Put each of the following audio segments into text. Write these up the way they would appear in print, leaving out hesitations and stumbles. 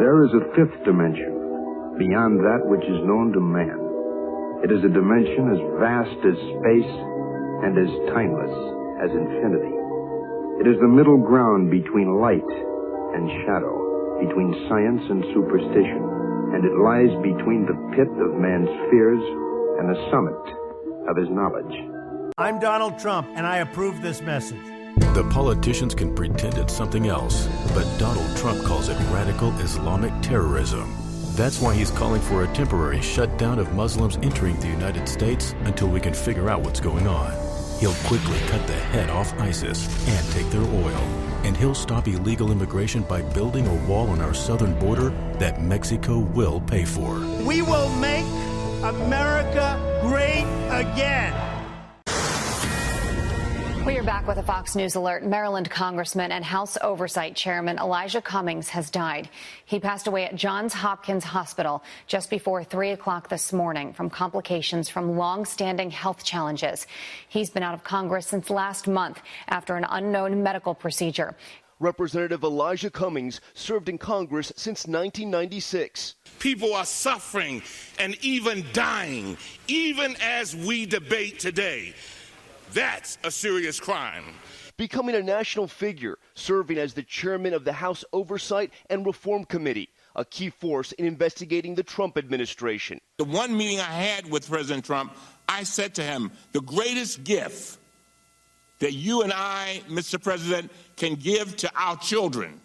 There is a fifth dimension, beyond that which is known to man. It is a dimension as vast as space and as timeless as infinity. It is the middle ground between light and shadow, between science and superstition, and it lies between the pit of man's fears and the summit of his knowledge. I'm Donald Trump, and I approve this message. The politicians can pretend it's something else, but Donald Trump calls it radical Islamic terrorism. That's why he's calling for a temporary shutdown of Muslims entering the United States until we can figure out what's going on. He'll quickly cut the head off ISIS and take their oil. And he'll stop illegal immigration by building a wall on our southern border that Mexico will pay for. We will make America great again. We are back with a Fox News alert. Maryland Congressman and House Oversight Chairman Elijah Cummings has died. He passed away at Johns Hopkins Hospital just before 3 o'clock this morning from complications from long-standing health challenges. He's been out of Congress since last month after an unknown medical procedure. Representative Elijah Cummings served in Congress since 1996. People are suffering and even dying, even as we debate today. That's a serious crime. Becoming a national figure, serving as the chairman of the House Oversight and Reform Committee, a key force in investigating the Trump administration. The one meeting I had with President Trump, I said to him, the greatest gift that you and I, Mr. President, can give to our children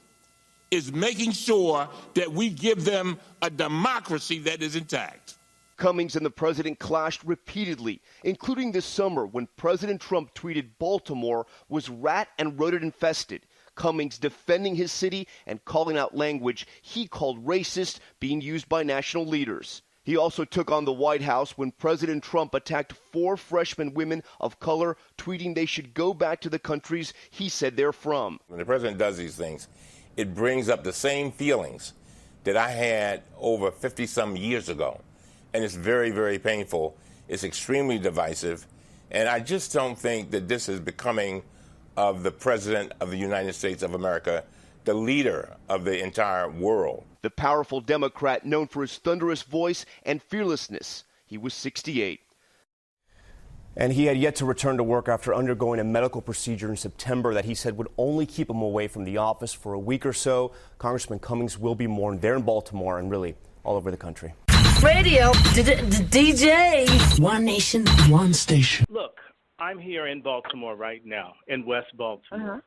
is making sure that we give them a democracy that is intact. Cummings and the president clashed repeatedly, including this summer when President Trump tweeted Baltimore was rat and rodent infested. Cummings defending his city and calling out language he called racist being used by national leaders. He also took on the White House when President Trump attacked 4 freshman women of color, tweeting they should go back to the countries he said they're from. When the president does these things, it brings up the same feelings that I had over 50-some years ago. And it's very, very painful. It's extremely divisive. And I just don't think that this is becoming of the President of the United States of America, the leader of the entire world. The powerful Democrat known for his thunderous voice and fearlessness. He was 68. And he had yet to return to work after undergoing a medical procedure in September that he said would only keep him away from the office for a week or so. Congressman Cummings will be mourned there in Baltimore and really all over the country. Radio, DJ. One nation, one station. Look, I'm here in Baltimore right now, in West Baltimore.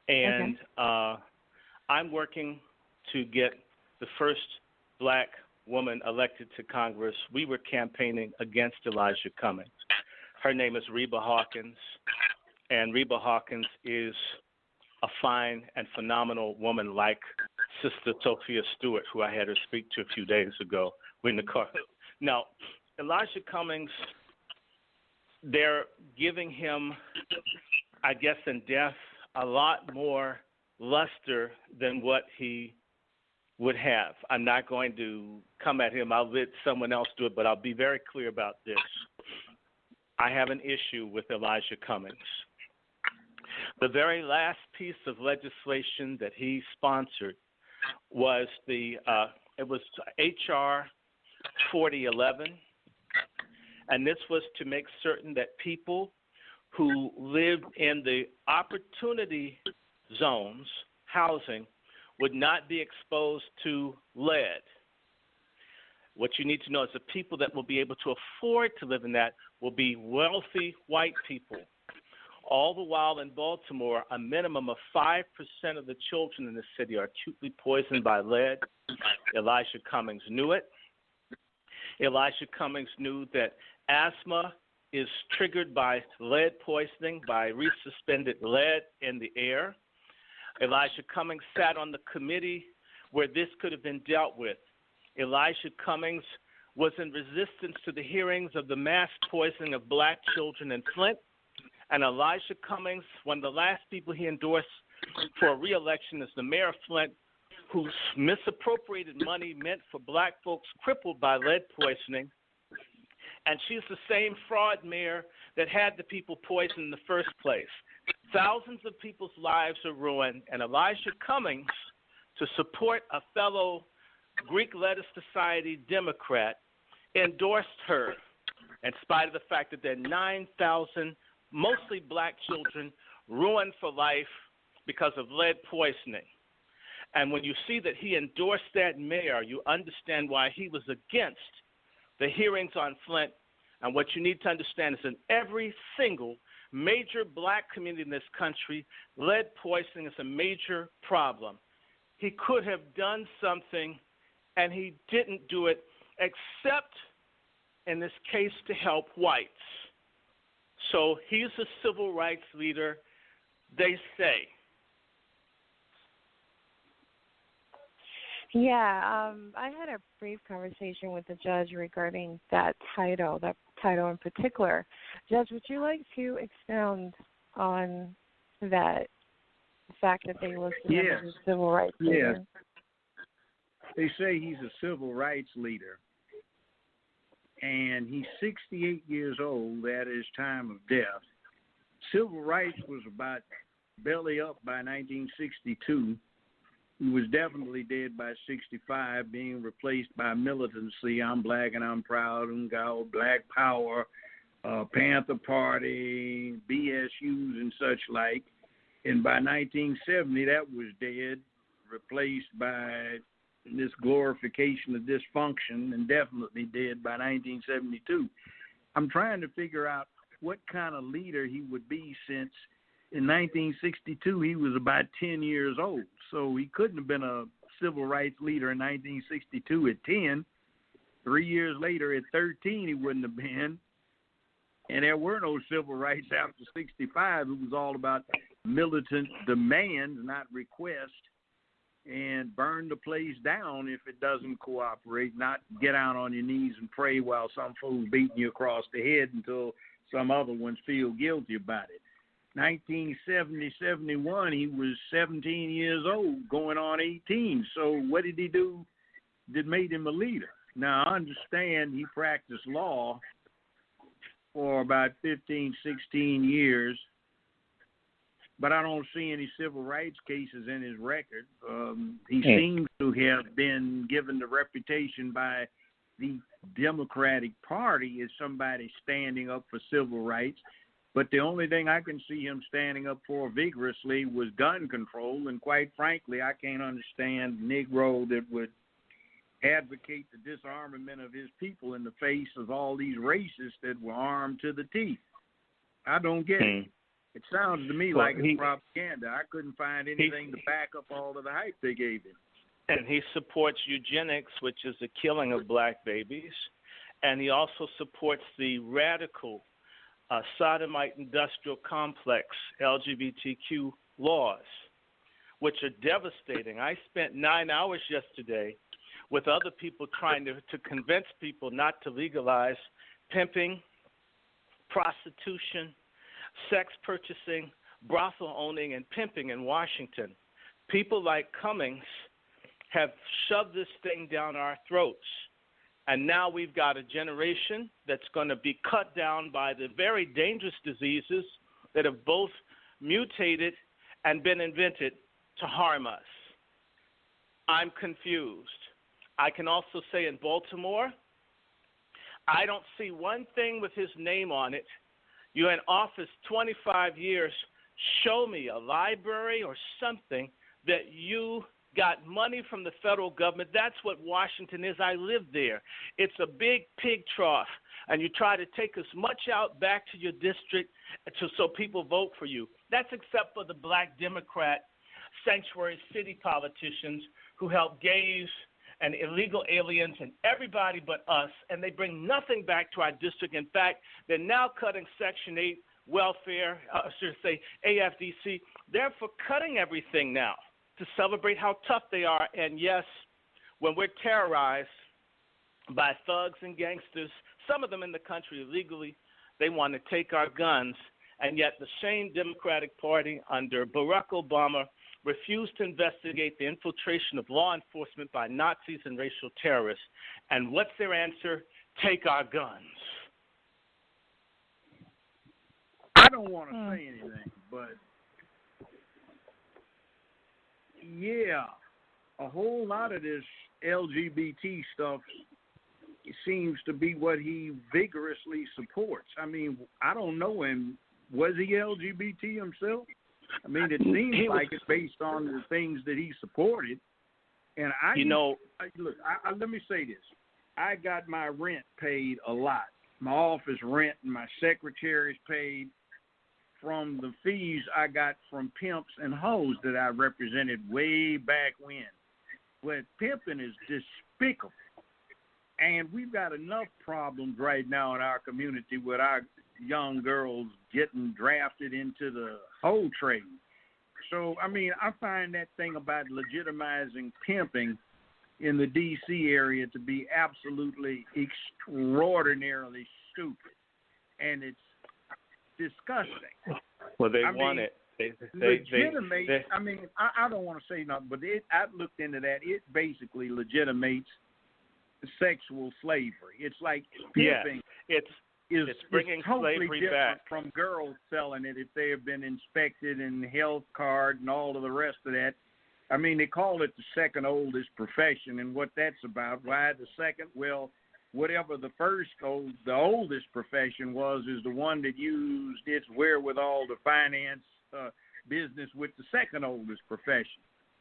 And I'm working to get the first black woman elected to Congress. We were campaigning against Elijah Cummings. Her name is Reba Hawkins, and Reba Hawkins is a fine and phenomenal woman like Sister Sophia Stewart, who I had her speak to a few days ago. We're in the car. Now, Elijah Cummings, they're giving him, I guess in death, a lot more luster than what he would have. I'm not going to come at him. I'll let someone else do it, but I'll be very clear about this. I have an issue with Elijah Cummings. The very last piece of legislation that he sponsored was it was H.R. 4011, and this was to make certain that people who lived in the opportunity zones, housing, would not be exposed to lead. What you need to know is the people that will be able to afford to live in that will be wealthy white people. All the while in Baltimore, a minimum of 5% of the children in the city are acutely poisoned by lead. Elijah Cummings knew it. Elijah Cummings knew that asthma is triggered by lead poisoning, by resuspended lead in the air. Elijah Cummings sat on the committee where this could have been dealt with. Elijah Cummings was in resistance to the hearings of the mass poisoning of black children in Flint. And Elijah Cummings, one of the last people he endorsed for re-election is the mayor of Flint, whose misappropriated money meant for black folks crippled by lead poisoning. And she's the same fraud mayor that had the people poisoned in the first place. Thousands of people's lives are ruined, and Elijah Cummings to support a fellow Greek Letter Society Democrat endorsed her in spite of the fact that there are 9,000 mostly black children ruined for life because of lead poisoning. And when you see that he endorsed that mayor, you understand why he was against the hearings on Flint. And what you need to understand is in every single major black community in this country, lead poisoning is a major problem. He could have done something, and he didn't do it, except in this case to help whites. So he's a civil rights leader, they say. Yeah, I had a brief conversation with the judge regarding that title in particular. Judge, would you like to expound on that, the fact that they listed him as a civil rights leader? Yes. They say he's a civil rights leader, and he's 68 years old at his time of death. Civil rights was about belly up by 1962. He was definitely dead by 65, being replaced by militancy. I'm black and I'm proud, and got Black Power, Panther Party, BSUs and such like. And by 1970, that was dead, replaced by this glorification of dysfunction, and definitely dead by 1972. I'm trying to figure out what kind of leader he would be, since in 1962 he was about 10 years old. So he couldn't have been a civil rights leader in 1962 at 10. 3 years later at 13 he wouldn't have been. And there were no civil rights after 65. It was all about militant demands, not request. And burn the place down if it doesn't cooperate, not get out on your knees and pray while some fool's beating you across the head until some other ones feel guilty about it. 1970-71, he was 17 years old, going on 18. So what did he do that made him a leader? Now, I understand he practiced law for about 15, 16 years, but I don't see any civil rights cases in his record. He seems to have been given the reputation by the Democratic Party as somebody standing up for civil rights. But the only thing I can see him standing up for vigorously was gun control. And quite frankly, I can't understand a Negro that would advocate the disarmament of his people in the face of all these racists that were armed to the teeth. I don't get it. It sounds to me like it's propaganda. I couldn't find anything to back up all of the hype they gave him. And he supports eugenics, which is the killing of black babies. And he also supports the radical sodomite industrial complex LGBTQ laws, which are devastating. I spent 9 hours yesterday with other people trying to convince people not to legalize pimping, prostitution, sex purchasing, brothel owning, and pimping in Washington. People like Cummings have shoved this thing down our throats. And now we've got a generation that's going to be cut down by the very dangerous diseases that have both mutated and been invented to harm us. I'm confused. I can also say in Baltimore, I don't see one thing with his name on it. You're in office 25 years. Show me a library or something that you got money from the federal government. That's what Washington is. I live there. It's a big pig trough, and you try to take as much out back to your district so people vote for you. That's except for the black Democrat sanctuary city politicians who help gays and illegal aliens and everybody but us, and they bring nothing back to our district. In fact, they're now cutting Section 8 welfare, AFDC. They're for cutting everything now to celebrate how tough they are. And yes, when we're terrorized by thugs and gangsters, some of them in the country illegally, they want to take our guns. And yet the same Democratic Party under Barack Obama refused to investigate the infiltration of law enforcement by Nazis and racial terrorists. And what's their answer? Take our guns. I don't want to say anything, but yeah, a whole lot of this LGBT stuff seems to be what he vigorously supports. I mean, I don't know him. Was he LGBT himself? I mean, it seems like it's based on the things that he supported. And look, let me say this. I got my rent paid a lot. My office rent and my secretary's paid from the fees I got from pimps and hoes that I represented way back when. But pimping is despicable. And we've got enough problems right now in our community with our young girls getting drafted into the hoe trade. So, I mean, I find that thing about legitimizing pimping in the D.C. area to be absolutely extraordinarily stupid. And it's disgusting. Well, they want it. I mean, I don't want to say nothing, but I looked into that. It basically legitimates sexual slavery. It's like pimping. It's bringing totally slavery back from girls selling it if they have been inspected and health card and all of the rest of that. I mean, they call it the second oldest profession, and what that's about. Why the second? Well, whatever the oldest profession was, is the one that used its wherewithal to finance business with the second oldest profession.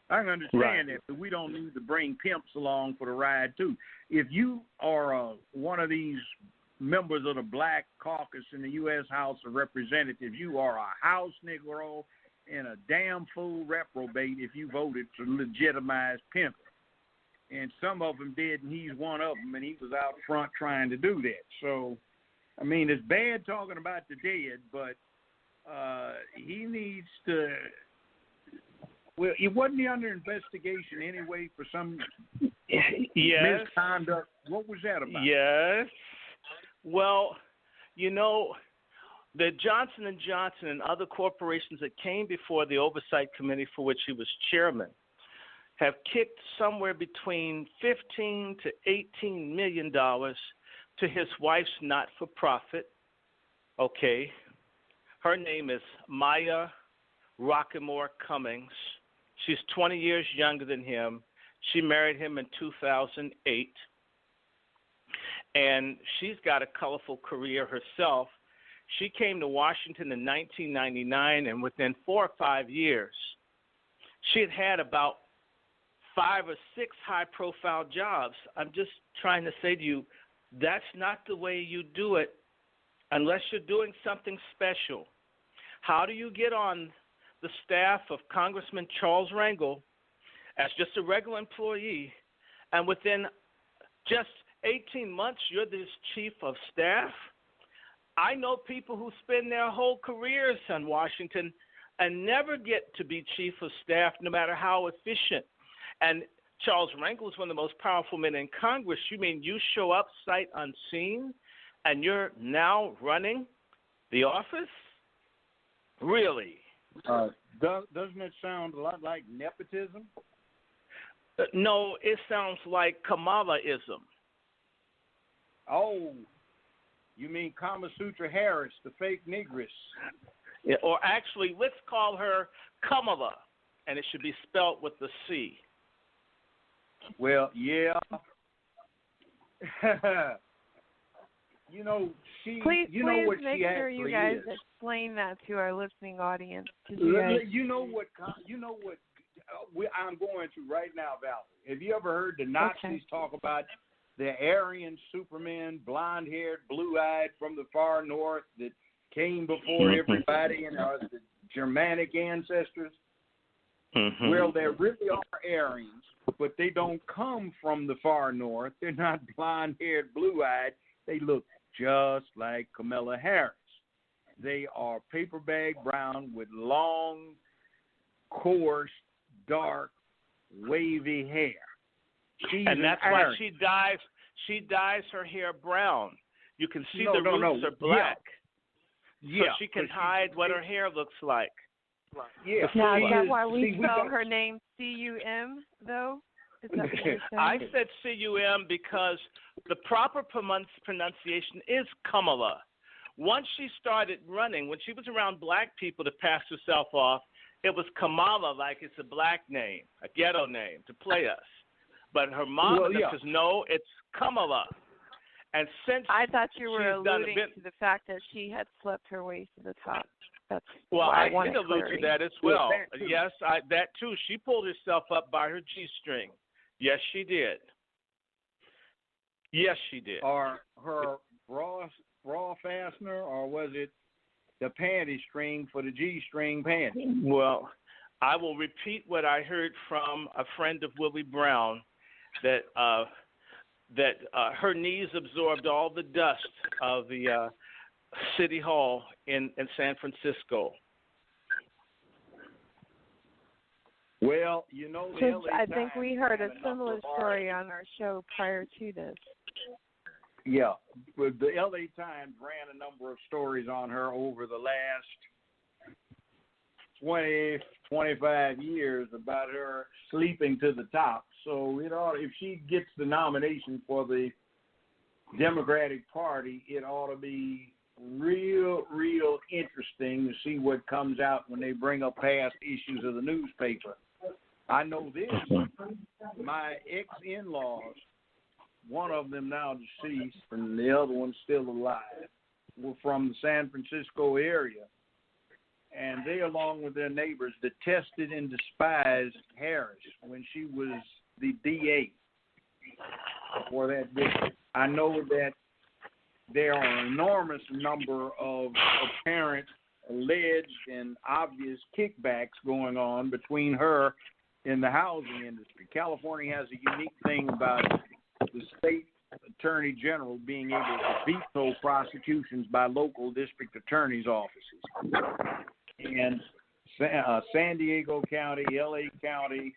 I can understand that, but we don't need to bring pimps along for the ride, too. If you are one of these members of the Black Caucus in the U.S. House of Representatives, you are a House Negro and a damn fool reprobate if you voted to legitimize pimping. And some of them did, and he's one of them, and he was out front trying to do that. So, I mean, it's bad talking about the dead, but he needs to. Well, wasn't he under investigation anyway for some misconduct? What was that about? Yes. Well, you know, the Johnson & Johnson and other corporations that came before the Oversight Committee for which he was chairman have kicked somewhere between $15 to $18 million to his wife's not-for-profit. Okay. Her name is Maya Rockemore Cummings. She's 20 years younger than him. She married him in 2008. And she's got a colorful career herself. She came to Washington in 1999, and within 4 or 5 years, she had about 5 or 6 high-profile jobs. I'm just trying to say to you, that's not the way you do it unless you're doing something special. How do you get on the staff of Congressman Charles Rangel as just a regular employee, and within just 18 months you're the chief of staff? I know people who spend their whole careers in Washington and never get to be chief of staff no matter how efficient. And Charles Rangel is one of the most powerful men in Congress. You mean you show up sight unseen and you're now running the office? Really? Doesn't it sound a lot like nepotism? No, it sounds like Kamalaism. Oh, you mean Kama Sutra Harris, the fake negress? Yeah, or actually, let's call her Kamala, and it should be spelt with the C. Well, yeah. You know, Please what make she sure you guys is. explain that to our listening audience. You know what I'm going to right now, Valerie. Have you ever heard the Nazis talk about the Aryan Supermen, blonde-haired, blue-eyed from the far north that came before everybody and are the Germanic ancestors? Mm-hmm. Well, there really are Aryans, but they don't come from the far north. They're not blonde-haired, blue-eyed. They look just like Kamala Harris. They are paper bag brown with long, coarse, dark, wavy hair. And that's why she dyes her hair brown. You can see the roots are black. Yeah. So she can hide what her hair looks like. Yeah. Now, is that why we spell her name C-U-M, though? Is that what you're saying? I said C-U-M because the proper pronunciation is Kamala. Once she started running, when she was around black people to pass herself off it was Kamala, like it's a black name, a ghetto name, to play us. But her mom says, no, it's Kamala. And since I thought you were alluding to the fact that she had slept her way to the top. That's well, why I did allude to that as well. Yes, that too. She pulled herself up by her G-string. Yes, she did. Yes, she did. Or her bra fastener, or was it the panty string for the G-string panty? Well, I will repeat what I heard from a friend of Willie Brown, that her knees absorbed all the dust of the City Hall in San Francisco. Well, you know, I think we heard a similar story on our show prior to this. Yeah, the LA Times ran a number of stories on her over the last 20, 25 years about her sleeping to the top. So if she gets the nomination for the Democratic Party, it ought to be real interesting to see what comes out when they bring up past issues of the newspaper. I know this. My ex-in-laws, one of them now deceased and the other one still alive, were from the San Francisco area. And they, along with their neighbors, detested and despised Harris when she was the DA for that district. I know that there are an enormous number of apparent, alleged, and obvious kickbacks going on between her and the housing industry. California has a unique thing about the state attorney general being able to veto prosecutions by local district attorneys' offices. And San Diego County, LA County,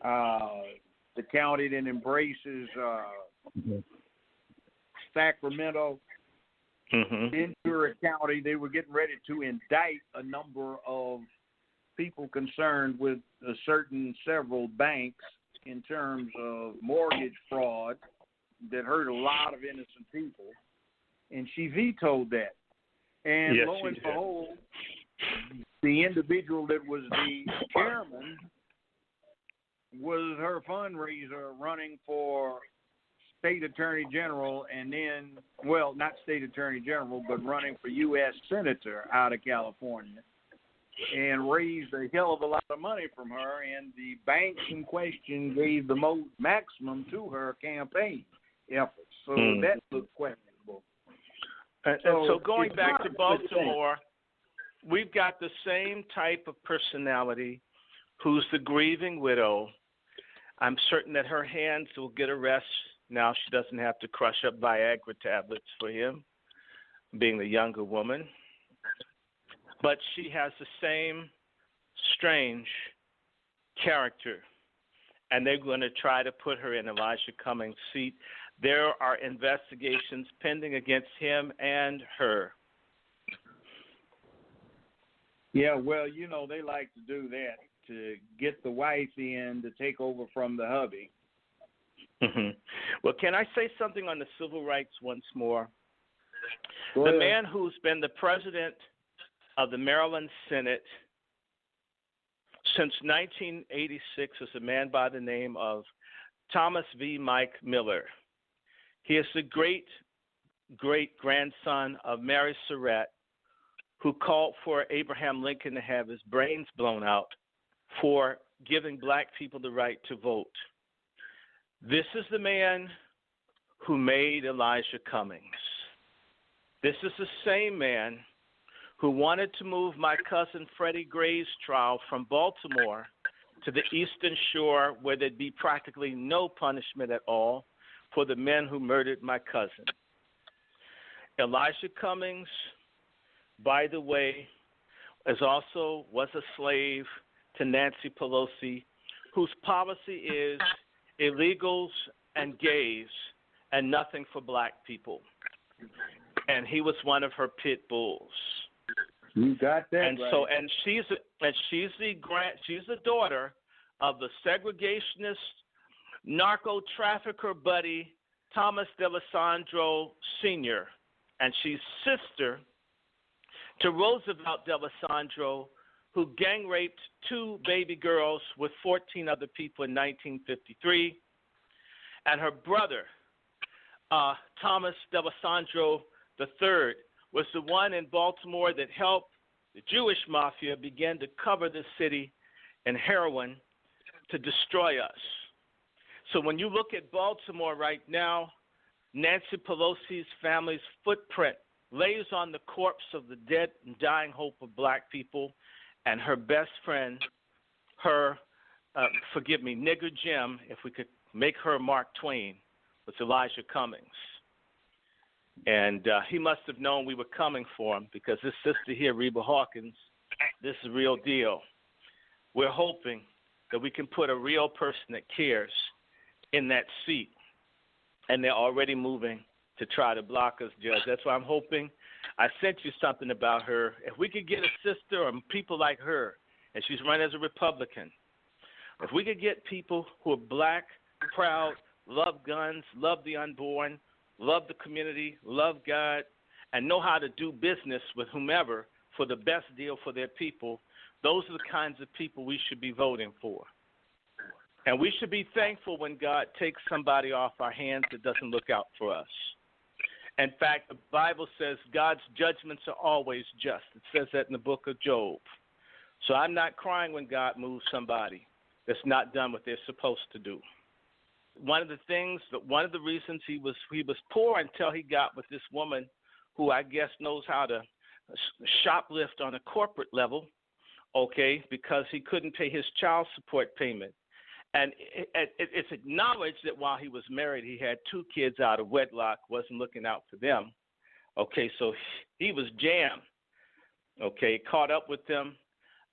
the county that embraces Sacramento, Ventura County, they were getting ready to indict a number of people concerned with several banks in terms of mortgage fraud that hurt a lot of innocent people, and she vetoed that. And yes, lo and behold, the individual that was the chairman was her fundraiser running for state attorney general, and then, well, not state attorney general, but running for U.S. senator out of California, and raised a hell of a lot of money from her, and the banks in question gave the maximum to her campaign efforts. So that looked questionable. And so going back to Baltimore, we've got the same type of personality who's the grieving widow. I'm certain that her hands will get a rest now. She doesn't have to crush up Viagra tablets for him, being the younger woman. But she has the same strange character, and they're going to try to put her in Elijah Cummings' seat. There are investigations pending against him and her. Yeah, well, you know, they like to do that, to get the wife in to take over from the hubby. Well, can I say something on the civil rights once more? Go ahead. The man who's been the president of the Maryland Senate since 1986 is a man by the name of Thomas V. Mike Miller. He is the great-grandson of Mary Surratt, who called for Abraham Lincoln to have his brains blown out for giving black people the right to vote. This is the man who made Elijah Cummings. This is the same man who wanted to move my cousin Freddie Gray's trial from Baltimore to the Eastern Shore, where there'd be practically no punishment at all for the men who murdered my cousin. Elijah Cummings, by the way, was a slave to Nancy Pelosi, whose policy is illegals and gays and nothing for black people. And he was one of her pit bulls. You got that and right. So, and she's the daughter of the segregationist narco trafficker buddy Thomas D'Alessandro Sr., and she's sister to Roosevelt D'Alessandro, who gang raped 2 baby girls with 14 other people in 1953. And her brother, Thomas D'Alessandro III, was the one in Baltimore that helped the Jewish mafia begin to cover the city in heroin to destroy us. So when you look at Baltimore right now, Nancy Pelosi's family's footprint lays on the corpse of the dead and dying hope of black people, and her best friend, Nigger Jim, if we could make her Mark Twain, was Elijah Cummings. And he must have known we were coming for him, because this sister here, Reba Hawkins, this is a real deal. We're hoping that we can put a real person that cares in that seat, and they're already moving to try to block us, Judge. That's why I'm hoping. I sent you something about her. If we could get a sister or people like her, and she's run as a Republican, if we could get people who are black, proud, love guns, love the unborn, love the community, love God, and know how to do business with whomever for the best deal for their people, those are the kinds of people we should be voting for. And we should be thankful when God takes somebody off our hands that doesn't look out for us. In fact, the Bible says God's judgments are always just. It says that in the book of Job. So I'm not crying when God moves somebody that's not done what they're supposed to do. One of the reasons he was poor until he got with this woman who I guess knows how to shoplift on a corporate level, okay, because he couldn't pay his child support payment. And it's acknowledged that while he was married, he had 2 kids out of wedlock, wasn't looking out for them. Okay, so he was jammed. Okay, caught up with them.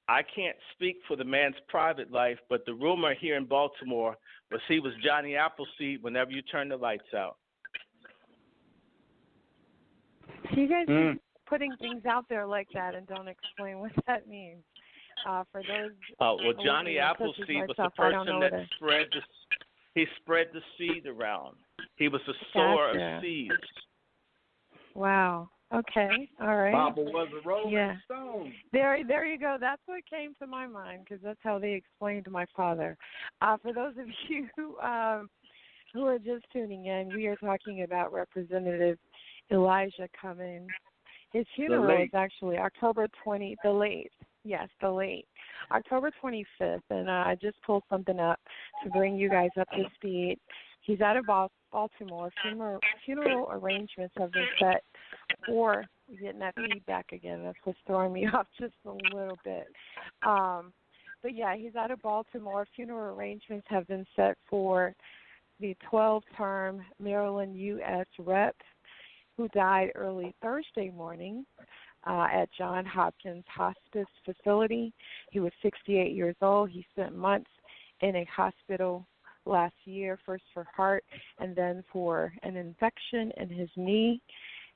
I can't speak for the man's private life, but the rumor here in Baltimore was he was Johnny Appleseed whenever you turn the lights out. So you guys keep putting things out there like that and don't explain what that means. For those, Johnny Appleseed was the person that spread the seed around. He was a sower of seeds. Wow. Okay. All right. Papa was a rolling stone. There you go. That's what came to my mind, because that's how they explained my father. For those of you who are just tuning in, we are talking about Representative Elijah Cummings. His funeral is actually October 20th, the late. Yes, the late. October 25th, and I just pulled something up to bring you guys up to speed. He's out of Baltimore. Funeral arrangements have been set for, getting that feedback again. That's what's throwing me off just a little bit. But yeah, he's out of Baltimore. Funeral arrangements have been set for the 12-term Maryland U.S. Rep who died early Thursday morning at Johns Hopkins Hospice Facility. He was 68 years old. He spent months in a hospital last year, first for heart and then for an infection in his knee.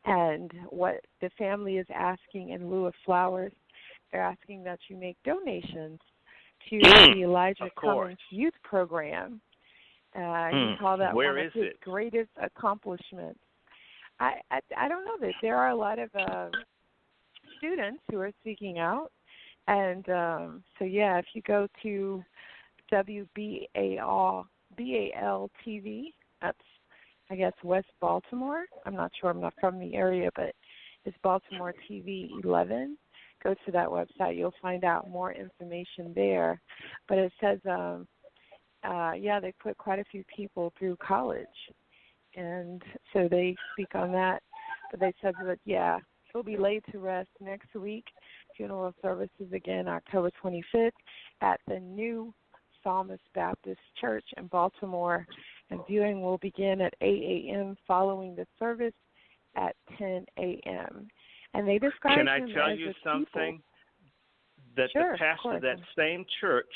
And what the family is asking in lieu of flowers, they're asking that you make donations to the Elijah Cummings Youth Program. He called that one of his greatest accomplishments. I don't know that there are a lot of students who are seeking out. And so, yeah, if you go to WBAL TV, that's, I guess, West Baltimore. I'm not sure. I'm not from the area, but it's Baltimore TV 11. Go to that website. You'll find out more information there. But it says, they put quite a few people through college. And so they speak on that. But they said that, he'll be laid to rest next week. Funeral services again October 25th at the New Psalmist Baptist Church in Baltimore. And viewing will begin at 8 a.m. following the service at 10 a.m. And they describe Can I tell you something? That the pastor of that same church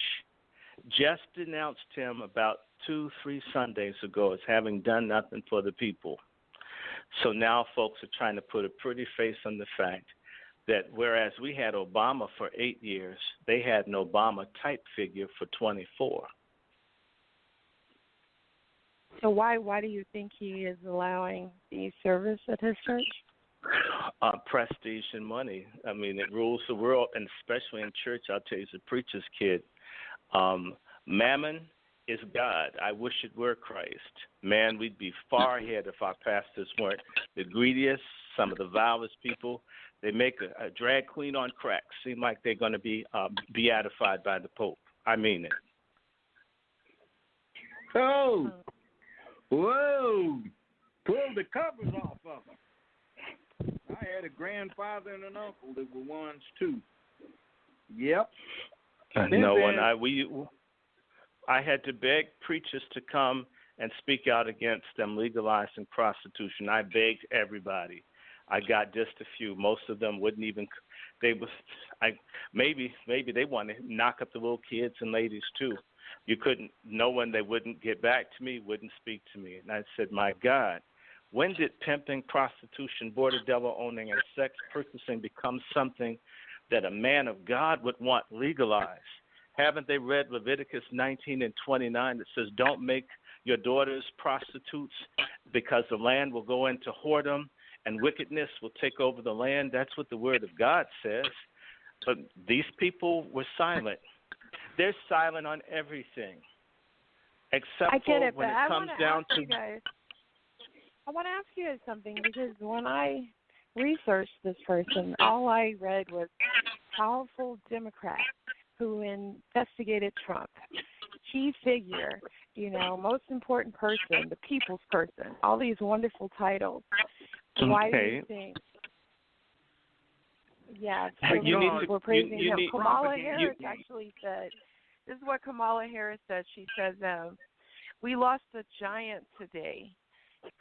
just denounced him about 2-3 Sundays ago as having done nothing for the people. So now folks are trying to put a pretty face on the fact that whereas we had Obama for 8 years, they had an Obama-type figure for 24. So why do you think he is allowing the service at his church? Prestige and money. I mean, it rules the world, and especially in church. I'll tell you, as a preacher's kid, mammon is God. I wish it were Christ. Man, we'd be far ahead if our pastors weren't the greediest, some of the vilest people. They make a drag queen on crack seem like they're going to be beatified by the Pope. I mean it. Oh, whoa! Pull the covers off of them. I had a grandfather and an uncle that were ones too. Yep. No one. I had to beg preachers to come and speak out against them legalizing prostitution. I begged everybody. I got just a few. Most of them wouldn't even. Maybe they want to knock up the little kids and ladies too. You couldn't. No one. They wouldn't get back to me. Wouldn't speak to me. And I said, my God, when did pimping, prostitution, border devil owning, and sex purchasing become something that a man of God would want legalized? Haven't they read Leviticus 19 and 29 that says, don't make your daughters prostitutes because the land will go into whoredom and wickedness will take over the land? That's what the word of God says. But these people were silent. They're silent on everything, except for when it comes down to... I want to ask you guys something, because when I researched this person, all I read was powerful Democrat who investigated Trump, key figure, most important person, the people's person, all these wonderful titles. Okay. Why do you think? Yeah, we're praising him. Kamala Harris actually said, this is what Kamala Harris said. She says, we lost a giant today.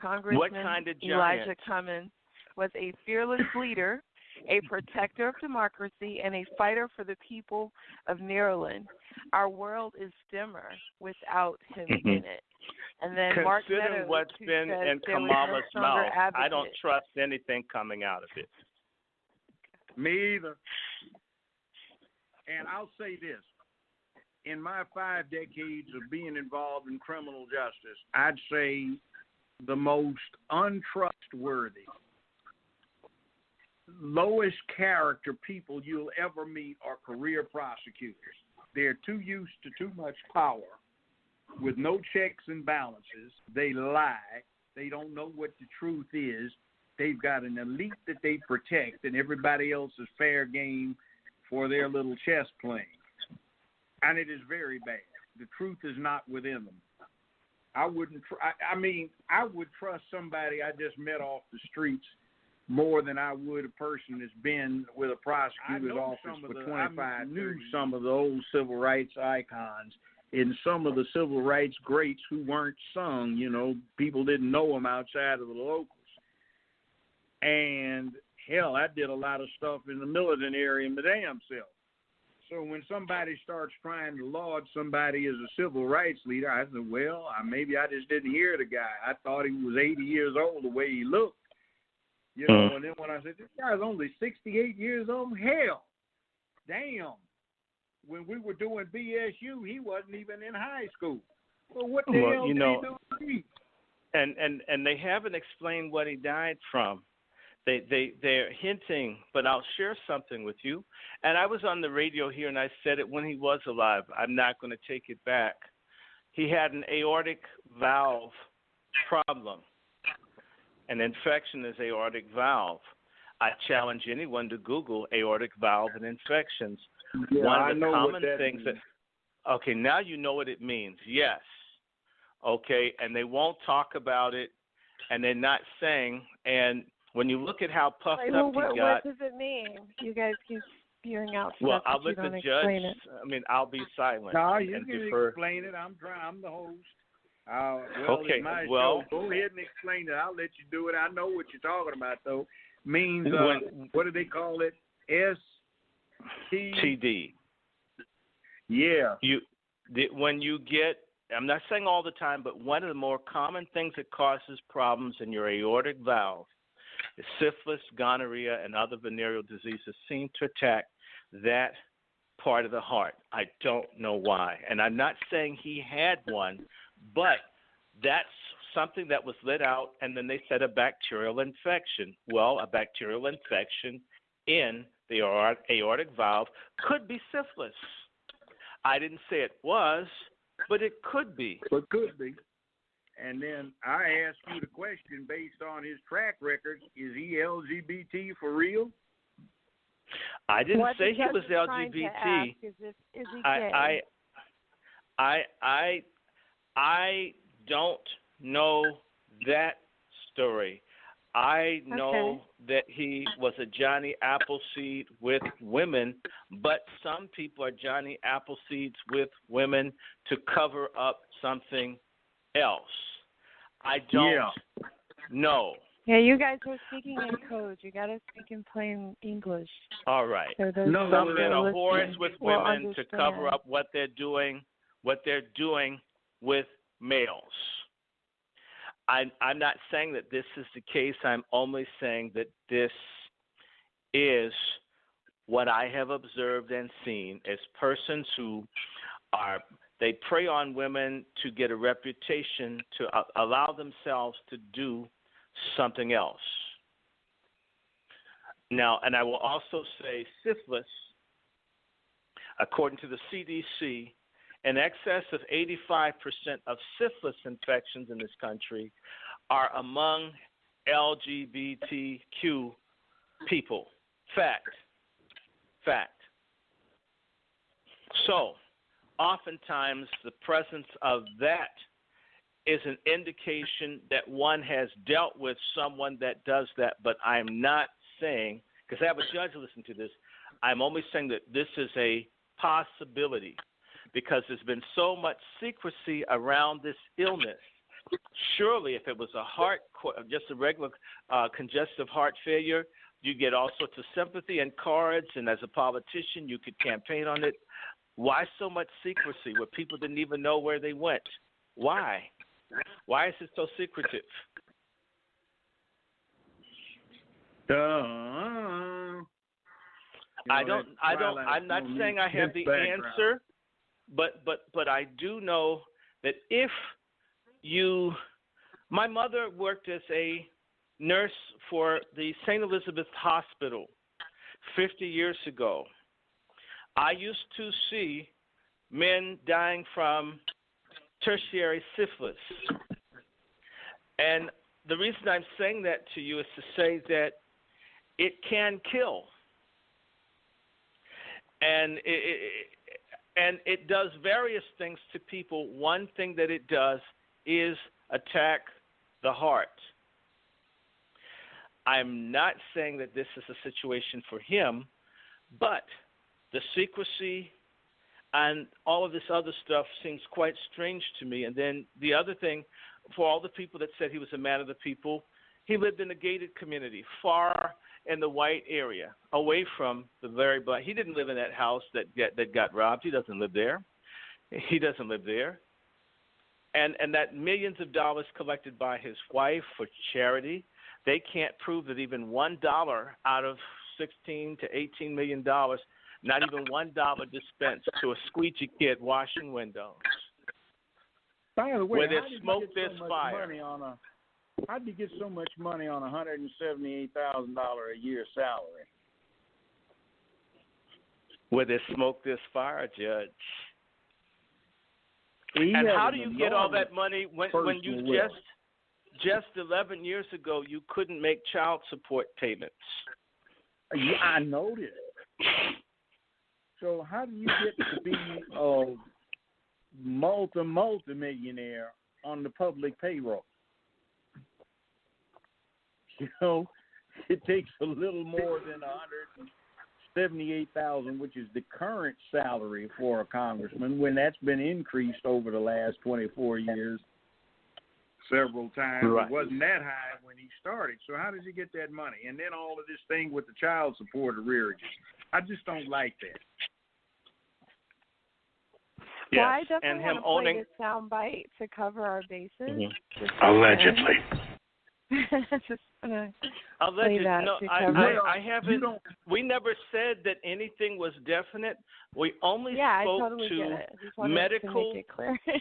Congressman what kind of giant? Elijah Cummings was a fearless leader, a protector of democracy, and a fighter for the people of Maryland. Our world is dimmer without him in it. And then Mark Meadows, what's been in Kamala's mouth, I don't trust anything coming out of it. Me either. And I'll say this. In my 5 decades of being involved in criminal justice, I'd say the most untrustworthy, lowest character people you'll ever meet are career prosecutors. They're too used to too much power with no checks and balances. They lie. They don't know what the truth is. They've got an elite that they protect, and everybody else is fair game for their little chess playing. And it is very bad. The truth is not within them. I wouldn't. I would trust somebody I just met off the streets more than I would a person that's been with a prosecutor's office for 25 years. I knew some of the old civil rights icons and some of the civil rights greats who weren't sung. People didn't know them outside of the locals. And hell, I did a lot of stuff in the militant area in my damn self. So when somebody starts trying to laud somebody as a civil rights leader, I said, well, maybe I just didn't hear the guy. I thought he was 80 years old the way he looked. And then when I said, this guy's only 68 years old, hell, damn. When we were doing BSU, he wasn't even in high school. Well, what the hell did he do to me? And they haven't explained what he died from. They're hinting, but I'll share something with you. And I was on the radio here, and I said it when he was alive. I'm not going to take it back. He had an aortic valve problem. An infection is aortic valve. I challenge anyone to Google aortic valve and infections. Yeah, One of the I know common what that things means. Okay, now you know what it means. Yes. Okay, and they won't talk about it, and they're not saying, and when you look at how puffed up he got. What does it mean? You guys keep spewing out stuff. Well, I'll let the judge. I'll be silent. No, you and can defer. explain it. I'm the host. Okay. It's my well, show. Go ahead and explain it. I'll let you do it. I know what you're talking about, though. Means what do they call it? TD. Yeah. When you get. I'm not saying all the time, but one of the more common things that causes problems in your aortic valve is syphilis, gonorrhea, and other venereal diseases seem to attack that part of the heart. I don't know why. And I'm not saying he had one, but that's something that was let out, and then they said a bacterial infection. Well, a bacterial infection in the aortic valve could be syphilis. I didn't say it was, but it could be. But could be. And then I asked you the question based on his track record, is he LGBT for real? I didn't What say the he was judge is trying to LGBT. ask is he gay? I don't know that story. I know that he was a Johnny Appleseed with women, but some people are Johnny Appleseeds with women to cover up something else. I don't know. Yeah, you guys are speaking in code. You got to speak in plain English. All right. So Some men are whores with women to cover up what they're doing with males. I'm not saying that this is the case. I'm only saying that this is what I have observed and seen as persons who they prey on women to get a reputation, to allow themselves to do something else. Now, and I will also say syphilis, according to the CDC, in excess of 85% of syphilis infections in this country are among LGBTQ people. Fact. So, oftentimes the presence of that is an indication that one has dealt with someone that does that, but I'm not saying, because I have a judge listen to this, I'm only saying that this is a possibility because there's been so much secrecy around this illness. Surely if it was just a regular congestive heart failure, you get all sorts of sympathy and cards, and as a politician you could campaign on it. Why so much secrecy where people didn't even know where they went? Why? Why is it so secretive? I'm not saying I have the answer, but I do know that if my mother worked as a nurse for the St. Elizabeth Hospital 50 years ago. I used to see men dying from tertiary syphilis. And the reason I'm saying that to you is to say that it can kill. And it does various things to people. One thing that it does is attack the heart. I'm not saying that this is a situation for him, but the secrecy and all of this other stuff seems quite strange to me. And then the other thing, for all the people that said he was a man of the people, he lived in a gated community, far in the white area, away from the very black. He didn't live in that house that got robbed. He doesn't live there. And that millions of dollars collected by his wife for charity, they can't prove that even $1 out of $16 to $18 million, not even $1 dispensed to a squeegee kid washing windows. By the way, where there's smoke, there's fire. How did you get so much money on $178,000 a year salary? Where there's smoke, there's fire, Judge. And how do you get all that money when you just 11 years ago you couldn't make child support payments? Yeah, I noticed. So how do you get to be a multi-millionaire on the public payroll? You know, it takes a little more than $178,000, which is the current salary for a congressman, when that's been increased over the last 24 years several times. Right. It wasn't that high when he started. So how does he get that money? And then all of this thing with the child support arrearages. I just don't like that. Yes. Well, I definitely want to play this sound bite to cover our bases. Mm-hmm. Allegedly. Just gonna Allegedly. No, I haven't. We never said that anything was definite. We only spoke to medical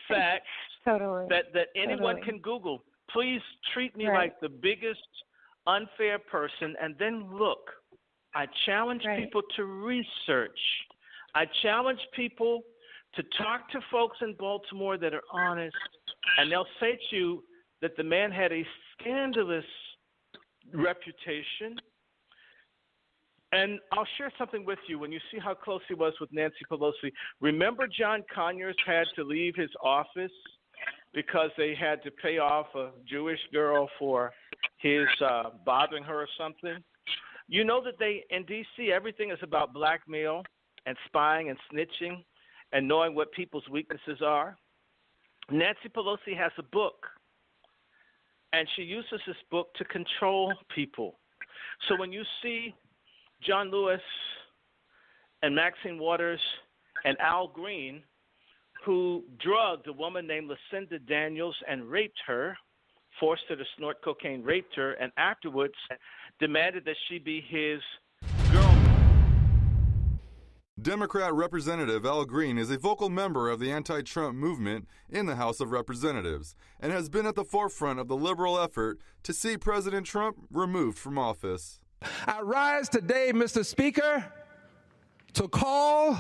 facts that anyone can Google. Please treat me like the biggest unfair person, and then look. I challenge people to research. I challenge people to talk to folks in Baltimore that are honest, and they'll say to you that the man had a scandalous reputation. And I'll share something with you. When you see how close he was with Nancy Pelosi, remember John Conyers had to leave his office because they had to pay off a Jewish girl for his bothering her or something? You know that in D.C., everything is about blackmail and spying and snitching and knowing what people's weaknesses are. Nancy Pelosi has a book, and she uses this book to control people. So when you see John Lewis and Maxine Waters and Al Green, who drugged a woman named Lucinda Daniels and raped her, forced her to snort cocaine, raped her, and afterwards demanded that she be his girlfriend. Democrat Representative Al Green is a vocal member of the anti-Trump movement in the House of Representatives and has been at the forefront of the liberal effort to see President Trump removed from office. I rise today, Mr. Speaker, to call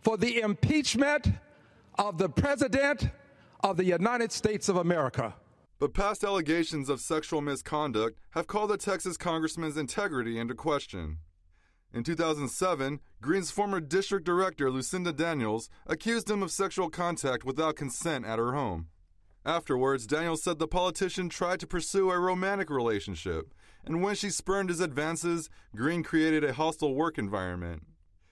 for the impeachment of the President of the United States of America. But past allegations of sexual misconduct have called the Texas congressman's integrity into question. In 2007, Green's former district director, Lucinda Daniels, accused him of sexual contact without consent at her home. Afterwards, Daniels said the politician tried to pursue a romantic relationship, and when she spurned his advances, Green created a hostile work environment.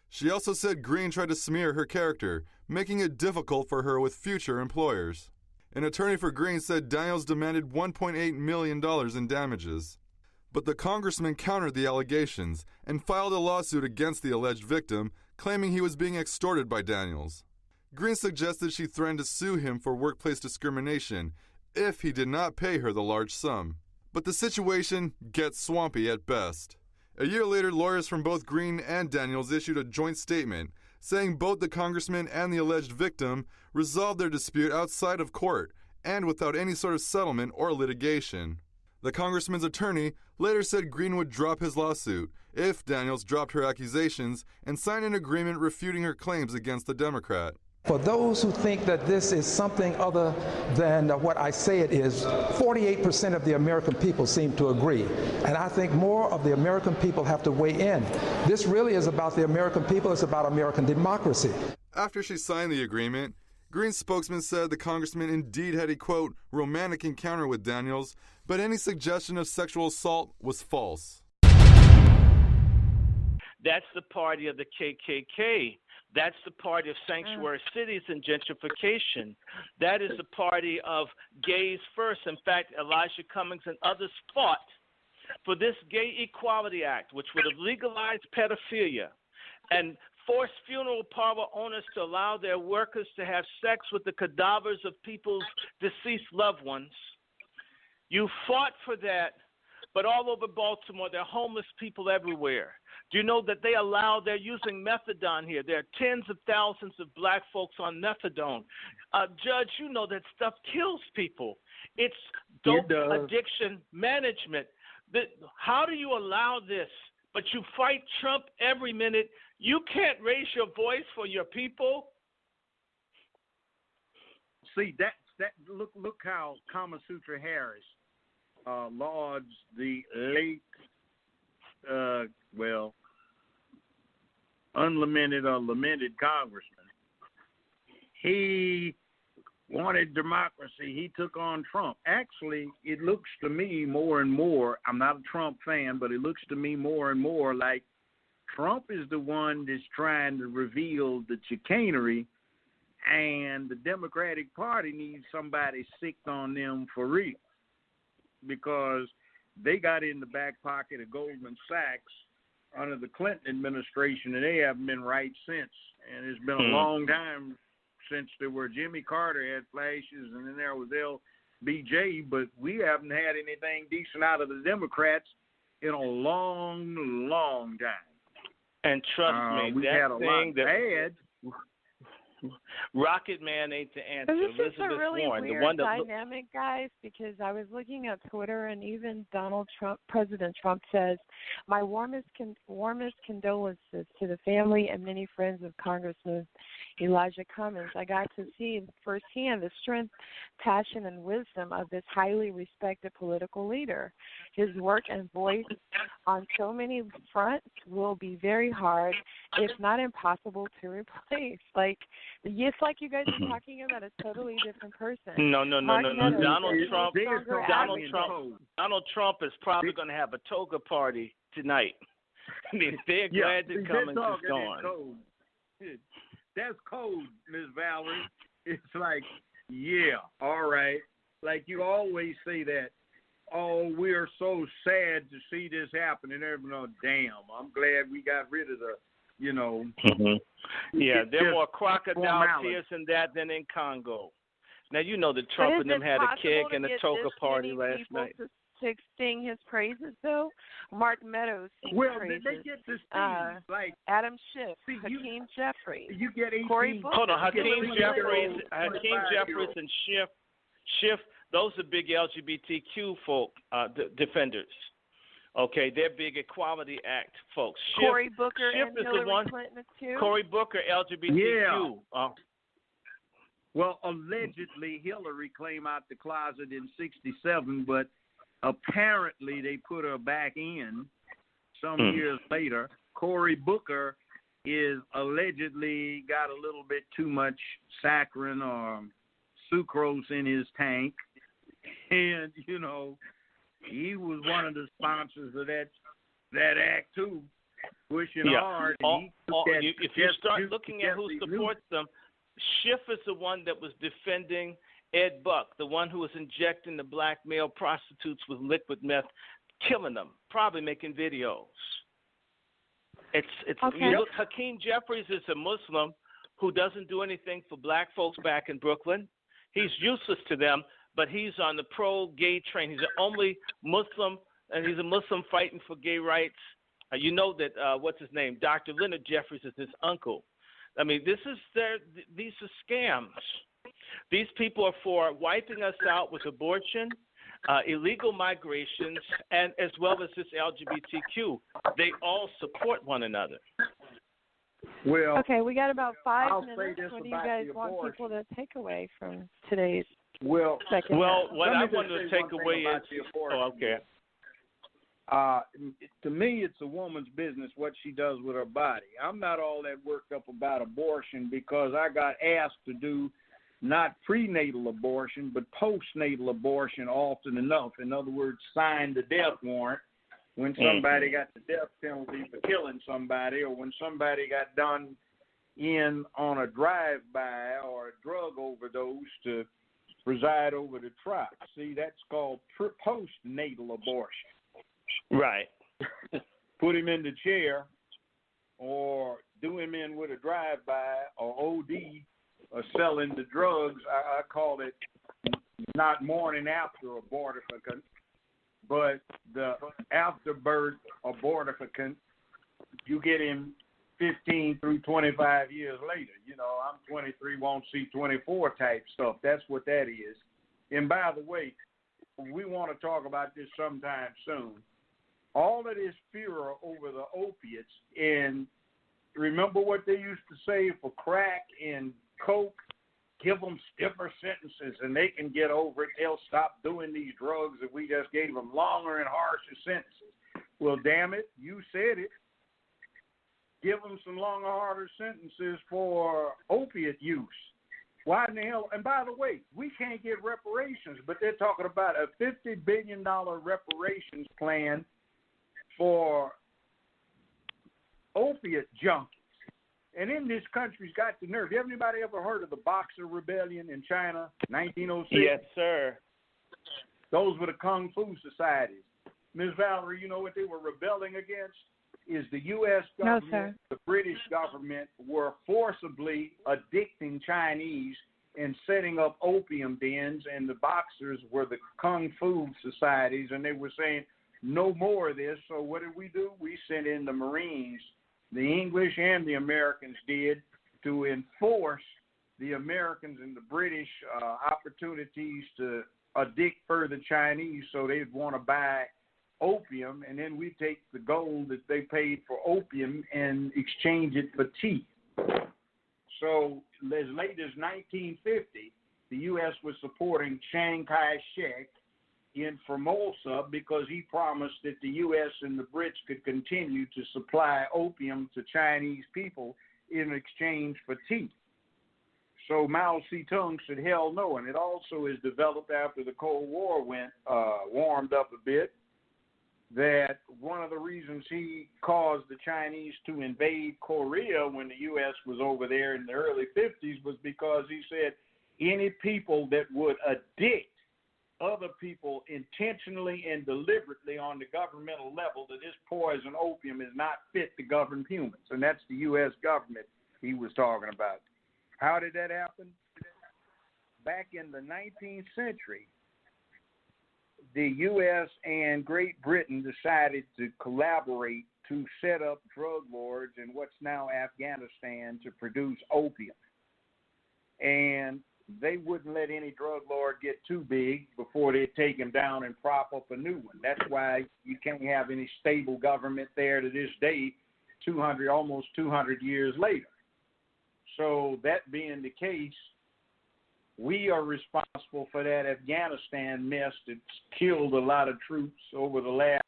She also said Green tried to smear her character, making it difficult for her with future employers. An attorney for Green said Daniels demanded $1.8 million in damages. But the congressman countered the allegations and filed a lawsuit against the alleged victim, claiming he was being extorted by Daniels. Green suggested she threatened to sue him for workplace discrimination if he did not pay her the large sum. But the situation gets swampy at best. A year later, lawyers from both Green and Daniels issued a joint statement saying both the congressman and the alleged victim resolved their dispute outside of court and without any sort of settlement or litigation. The congressman's attorney later said Green would drop his lawsuit if Daniels dropped her accusations and signed an agreement refuting her claims against the Democrat. For those who think that this is something other than what I say it is, 48% of the American people seem to agree. And I think more of the American people have to weigh in. This really is about the American people. It's about American democracy. After she signed the agreement, Green's spokesman said the congressman indeed had a, quote, romantic encounter with Daniels, but any suggestion of sexual assault was false. That's the party of the KKK. That's the party of sanctuary cities and gentrification. That is the party of gays first. In fact, Elijah Cummings and others fought for this Gay Equality Act, which would have legalized pedophilia and forced funeral parlor owners to allow their workers to have sex with the cadavers of people's deceased loved ones. You fought for that, but all over Baltimore, there are homeless people everywhere. Do you know that they're using methadone here? There are tens of thousands of black folks on methadone. Judge, you know that stuff kills people. It's dope addiction management. How do you allow this? But you fight Trump every minute. You can't raise your voice for your people. See, look how Kama Sutra Harris lauds the late, unlamented or lamented congressman. He wanted democracy. He took on Trump. Actually, it looks to me more and more, I'm not a Trump fan, but it looks to me more and more like Trump is the one that's trying to reveal the chicanery, and the Democratic Party needs somebody sick on them for real, because they got in the back pocket of Goldman Sachs under the Clinton administration, and they haven't been right since. And it's been a long time since there were Jimmy Carter had flashes, and then there was LBJ, but we haven't had anything decent out of the Democrats in a long, long time. And trust me, we had a lot bad. Rocket Man ain't the answer. This is a Elizabeth really Warren, weird the one that dynamic, guys, because I was looking at Twitter, and even President Trump says, "My warmest condolences to the family and many friends of Congressman Elijah Cummings. I got to see firsthand the strength, passion, and wisdom of this highly respected political leader. His work and voice on so many fronts will be very hard, if not impossible, to replace." It's like you guys are talking about a totally different person. No. Donald Trump is probably They- going to have a toga party tonight. I mean, they're glad that Cummings is gone. That's cold, Miss Valerie. It's like, yeah, all right. Like you always say that, oh, we're so sad to see this happen, and everyone, damn, I'm glad we got rid of the, Yeah, there are more just crocodile formality. tears in that than in Congo. Now, you know that Trump and them had a kick and a toga party last night. To sing his praises, though, Mark Meadows sings praises. They get to sing, like Adam Schiff, Hakeem Jeffries, you get 18. Corey Booker. Hold on, Hakeem 18 Jeffries year-old. and Schiff, those are big LGBTQ folk defenders. Okay, they're big Equality Act folks. Cory Booker Schiff and is Hillary the one. Clinton too. Cory Booker, LGBTQ. Yeah. Well, allegedly, Hillary came out the closet in '67, but apparently they put her back in some years later. Cory Booker is allegedly got a little bit too much saccharin or sucrose in his tank. And, he was one of the sponsors of that act, too, pushing hard. And if you start looking at who supports them, Schiff is the one that was defending Ed Buck, the one who was injecting the black male prostitutes with liquid meth, killing them, probably making videos. You look, Hakeem Jeffries is a Muslim who doesn't do anything for black folks back in Brooklyn. He's useless to them, but he's on the pro-gay train. He's the only Muslim, and he's a Muslim fighting for gay rights. You know that, what's his name? Dr. Leonard Jeffries is his uncle. I mean, these are scams. These people are for wiping us out with abortion, illegal migrations, and as well as this LGBTQ. They all support one another. Well, okay, we got about 5 I'll say minutes. this What do you about guys the want abortion. people to take away from today's second? Well, what I Let me wanted to just say take one away thing about is, the abortion. okay. To me, it's a woman's business what she does with her body. I'm not all that worked up about abortion because I got asked to do not prenatal abortion, but postnatal abortion often enough. In other words, sign the death warrant when somebody got the death penalty for killing somebody, or when somebody got done in on a drive-by or a drug overdose to preside over the trial. See, that's called postnatal abortion. Right. Put him in the chair or do him in with a drive-by or OD or selling the drugs. I call it not morning after abortifacient, but the afterbirth abortifacient. You get him 15 through 25 years later. I'm 23, won't see 24 type stuff. That's what that is. And by the way, we want to talk about this sometime soon. All of this furor over the opiates, and remember what they used to say for crack and coke, give them stiffer sentences and they can get over it. They'll stop doing these drugs if we just gave them longer and harsher sentences. Well, damn it, you said it. Give them some longer, harder sentences for opiate use. Why in the hell? And by the way, we can't get reparations, but they're talking about a $50 billion reparations plan for opiate junkies. And in this country's got the nerve. Have anybody ever heard of the Boxer Rebellion in China, 1906? Yes, sir. Those were the Kung Fu societies. Ms. Valerie, you know what they were rebelling against? Is the U.S. government, the British government were forcibly addicting Chinese and setting up opium dens, and the Boxers were the Kung Fu societies, and they were saying, no more of this. So what did we do? We sent in the Marines, the English and the Americans did, to enforce the Americans and the British opportunities to addict further Chinese, so they'd want to buy opium, and then we take the gold that they paid for opium and exchange it for tea. So as late as 1950, the U.S. was supporting Chiang Kai-shek in Formosa because he promised that the U.S. and the Brits could continue to supply opium to Chinese people in exchange for tea. So Mao Zedong said, hell no, and it also is developed after the Cold War warmed up a bit, that one of the reasons he caused the Chinese to invade Korea when the U.S. was over there in the early 50s was because he said any people that would addict other people intentionally and deliberately on the governmental level to this poison opium is not fit to govern humans. And that's the U.S. government he was talking about. How did that happen? Back in the 19th century, the U.S. and Great Britain decided to collaborate to set up drug lords in what's now Afghanistan to produce opium. And they wouldn't let any drug lord get too big before they'd take him down and prop up a new one. That's why you can't have any stable government there to this day, almost 200 years later. So that being the case, we are responsible for that Afghanistan mess that's killed a lot of troops over the last,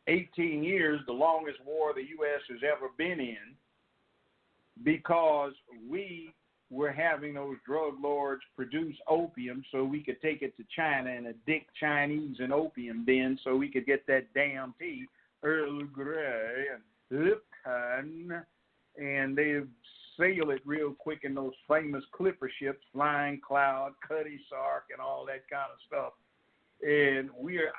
18 years, the longest war the U.S. has ever been in, because we were having those drug lords produce opium so we could take it to China and addict Chinese in opium dens so we could get that damn tea, Earl Grey and Lipton, and they sail it real quick in those famous clipper ships, Flying Cloud, Cutty Sark, and all that kind of stuff. And we are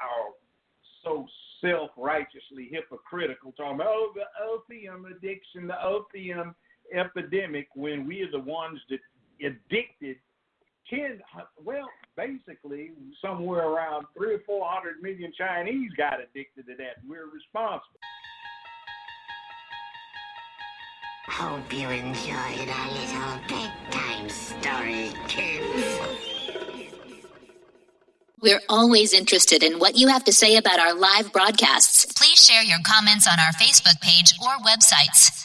so self-righteously hypocritical, talking about, the opium addiction, the opium epidemic, when we are the ones that addicted basically somewhere around 300 or 400 million Chinese got addicted to that. We're responsible. Hope you enjoyed our little bedtime story, kids. We're always interested in what you have to say about our live broadcasts. Please share your comments on our Facebook page or websites.